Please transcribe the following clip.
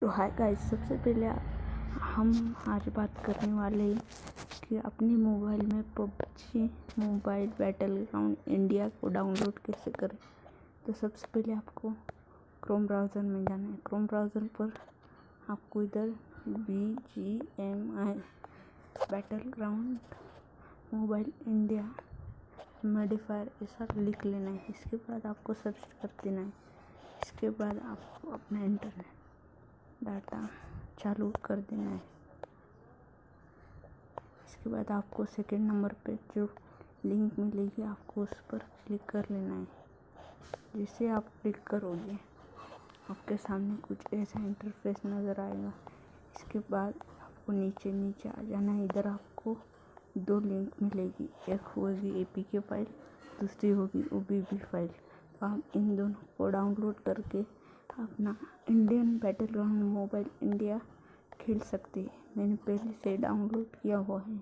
तो hi guys, सबसे पहले हम आज बात करने वाले हैं कि अपने मोबाइल में PUBG mobile battle ground India को डाउनलोड कैसे करें। तो सबसे पहले आपको क्रोम ब्राउज़र में जाना है। क्रोम ब्राउज़र पर आपको इधर BGMI battle ground mobile India modifier ऐसा लिख लेना है। इसके बाद आपको सर्च कर देना है। इसके बाद आपको अपना इंटरनेट डाटा चालू कर देना है। इसके बाद आपको सेकंड नंबर पे जो लिंक मिलेगी आपको उस पर क्लिक कर लेना है। जिसे आप क्लिक करोगे आपके सामने कुछ ऐसा इंटरफेस नज़र आएगा। इसके बाद आपको नीचे आ जाना है। इधर आपको दो लिंक मिलेगी, एक होगी APK फाइल, दूसरी होगी OBB फाइल। तो आप इन दोनों को डाउनलोड करके अपना Indian battle ground mobile India खेल सकते हैं। मैंने पहले से डाउनलोड किया हुआ है।